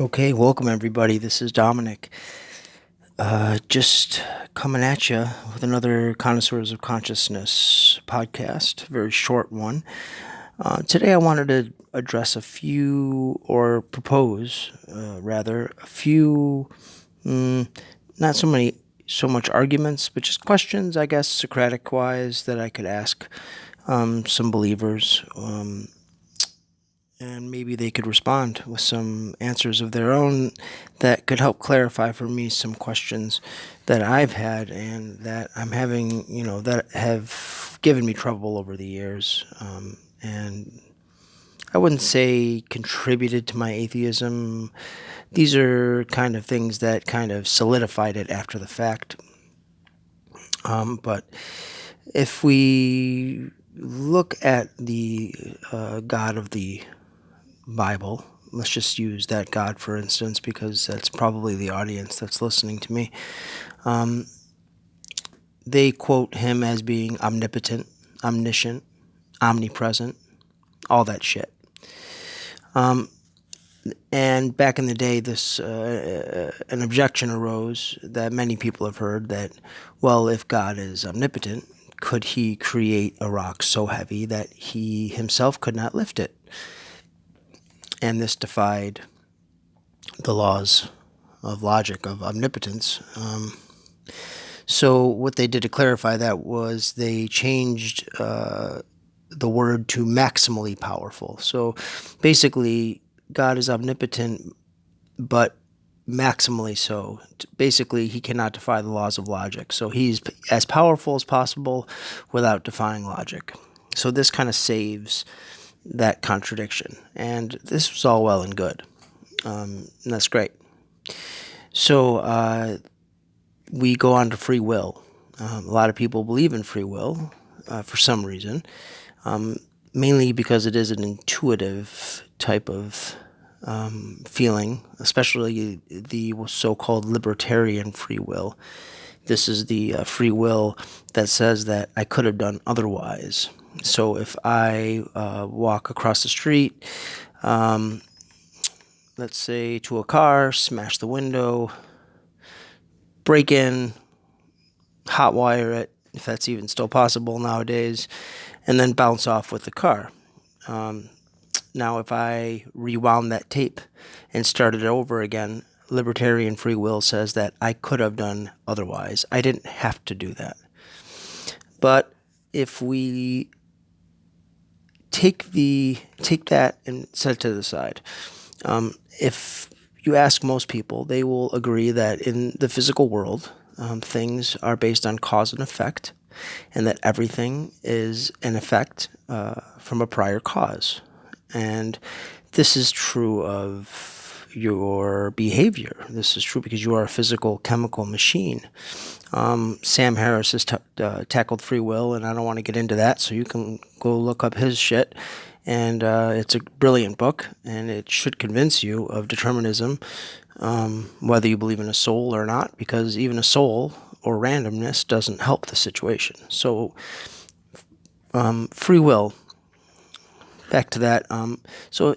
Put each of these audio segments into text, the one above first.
Okay, welcome everybody. This is Dominic. Just coming at you with another Connoisseurs of Consciousness podcast, very short one. Today I wanted to address a few, or propose, rather, a few, not so much arguments, but just questions, I guess, Socratic wise, that I could ask some believers. And maybe they could respond with some answers of their own that could help clarify for me some questions that I've had and that I'm having, that have given me trouble over the years. And I wouldn't say contributed to my atheism. These are kind of things that kind of solidified it after the fact. But if we look at the God of the Bible. Let's just use that God, for instance, because that's probably the audience that's listening to me. They quote him as being omnipotent, omniscient, omnipresent, all that shit. And back in the day, an objection arose that many people have heard that, well, if God is omnipotent, could he create a rock so heavy that he himself could not lift it? And this defied the laws of logic of omnipotence. So what they did to clarify that was they changed the word to maximally powerful. So basically, God is omnipotent, but maximally so. Basically, he cannot defy the laws of logic. So he's as powerful as possible without defying logic. So this kind of saves that contradiction. And this was all well and good. And that's great. So we go on to free will. A lot of people believe in free will for some reason, mainly because it is an intuitive type of feeling, especially the so-called libertarian free will. This is the free will that says that I could have done otherwise. So if I walk across the street, let's say to a car, smash the window, break in, hotwire it, if that's even still possible nowadays, and then bounce off with the car. Now, if I rewound that tape and started over again, libertarian free will says that I could have done otherwise. I didn't have to do that. But if we take that and set it to the side, if you ask most people, they will agree that in the physical world, things are based on cause and effect, and that everything is an effect from a prior cause. And this is true of your behavior. This is true because you are a physical chemical machine. Sam Harris has tackled free will, and I don't want to get into that, so you can go look up his shit. And it's a brilliant book, and it should convince you of determinism, whether you believe in a soul or not, because even a soul or randomness doesn't help the situation. So, free will, back to that. So,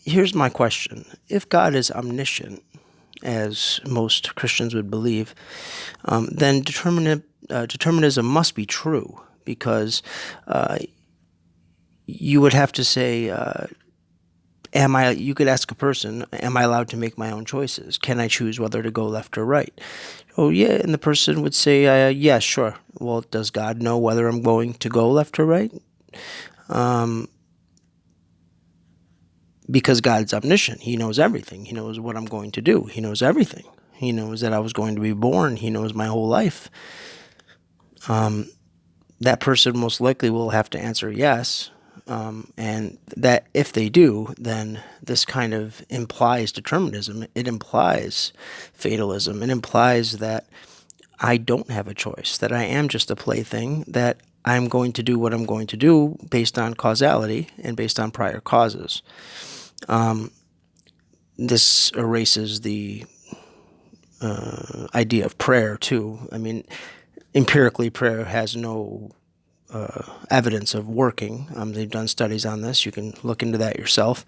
here's my question. If God is omniscient, as most Christians would believe, then determinism must be true, because you would have to say, you could ask a person, am I allowed to make my own choices? Can I choose whether to go left or right? Oh, yeah. And the person would say, yeah, sure. Well, does God know whether I'm going to go left or right? Because God's omniscient. He knows everything. He knows what I'm going to do. He knows everything. He knows that I was going to be born. He knows my whole life. That person most likely will have to answer yes. And that if they do, then this kind of implies determinism. It implies fatalism. It implies that I don't have a choice, that I am just a plaything, that I'm going to do what I'm going to do based on causality and based on prior causes. This erases the idea of prayer, too. I mean, empirically, prayer has no evidence of working. They've done studies on this. You can look into that yourself.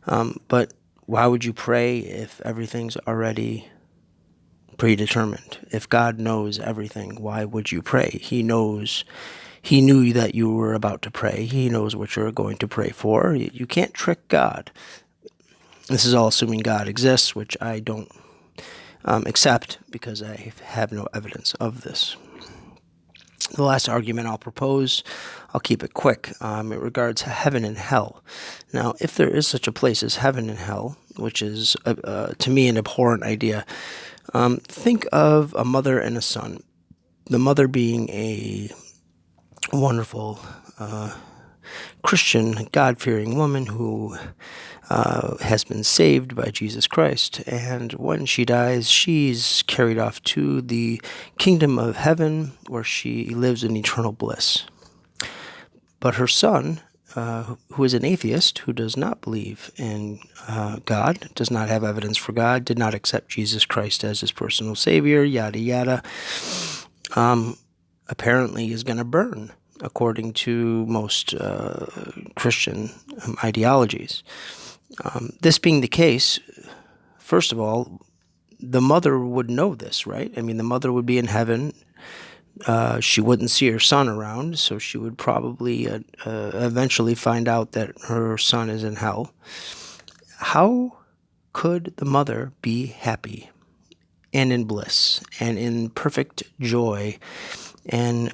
But Why would you pray if everything's already predetermined? If God knows everything, why would you pray? He knew that you were about to pray. He knows what you're going to pray for. You can't trick God. This is all assuming God exists, which I don't accept because I have no evidence of this. The last argument I'll propose, I'll keep it quick. It regards heaven and hell. Now, if there is such a place as heaven and hell, which is, to me, an abhorrent idea, think of a mother and a son. The mother being a wonderful Christian, God-fearing woman who has been saved by Jesus Christ, and when she dies, she's carried off to the kingdom of heaven, where she lives in eternal bliss. But her son, who is an atheist, who does not believe in God, does not have evidence for God, did not accept Jesus Christ as his personal savior, yada yada, apparently is going to burn, according to most Christian ideologies. This being the case, first of all, the mother would know this, right? I mean, the mother would be in heaven. She wouldn't see her son around, so she would probably eventually find out that her son is in hell. How could the mother be happy and in bliss and in perfect joy and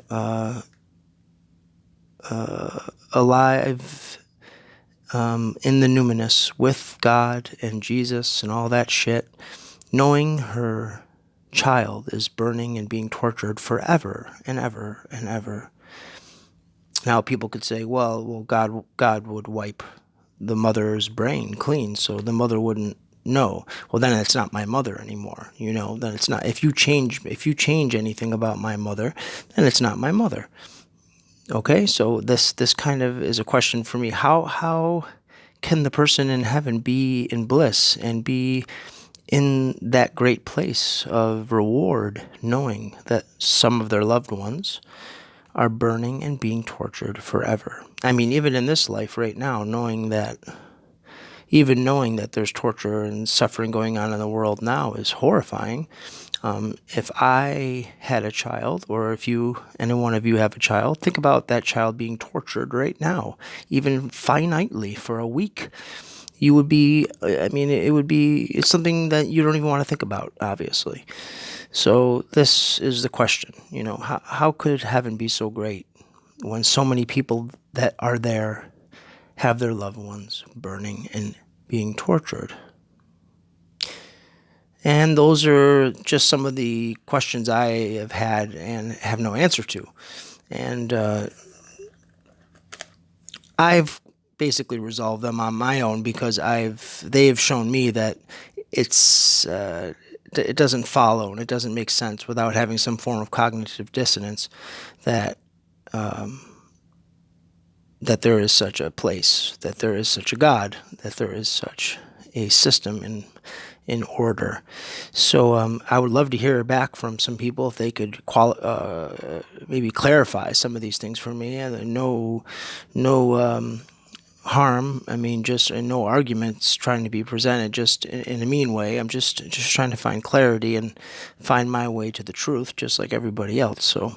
alive in the numinous with God and Jesus and all that shit, knowing her child is burning and being tortured forever and ever and ever? Now, people could say, well, God would wipe the mother's brain clean, so the mother wouldn't know. Well, then it's not my mother anymore. Then it's not. If you change anything about my mother, then it's not my mother. Okay, so this kind of is a question for me. How can the person in heaven be in bliss and be in that great place of reward, knowing that some of their loved ones are burning and being tortured forever? I mean, even in this life right now, knowing that there's torture and suffering going on in the world now is horrifying. If I had a child, or if any one of you have a child, think about that child being tortured right now, even finitely for a week. You would be, it's something that you don't even want to think about, obviously. So this is the question, how could heaven be so great when so many people that are there have their loved ones burning and being tortured? And those are just some of the questions I have had and have no answer to. And I've basically resolved them on my own because they have shown me that it doesn't follow and it doesn't make sense without having some form of cognitive dissonance that there is such a place, that there is such a God, that there is such a system in order. So I would love to hear back from some people if they could maybe clarify some of these things for me. No harm. I mean, just no arguments trying to be presented just in a mean way. I'm just trying to find clarity and find my way to the truth, just like everybody else. So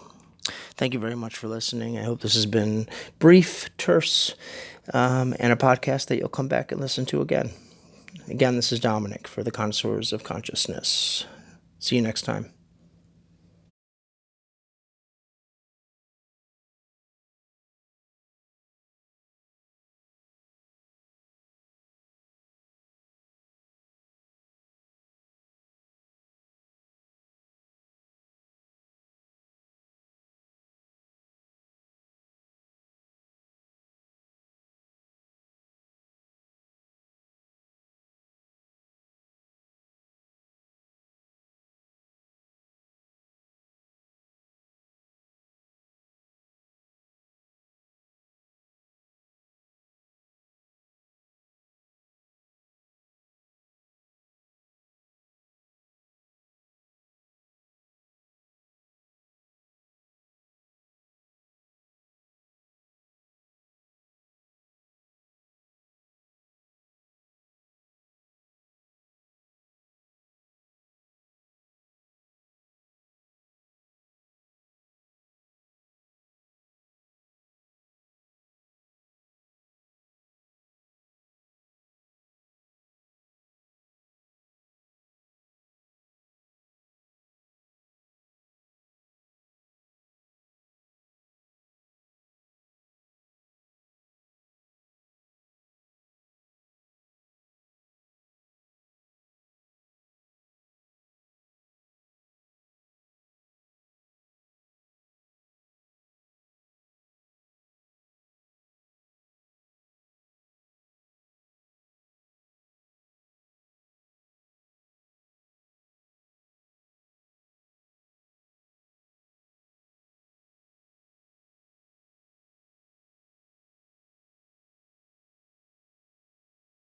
thank you very much for listening. I hope this has been brief, terse, and a podcast that you'll come back and listen to again. Again, this is Dominic for the Connoisseurs of Consciousness. See you next time.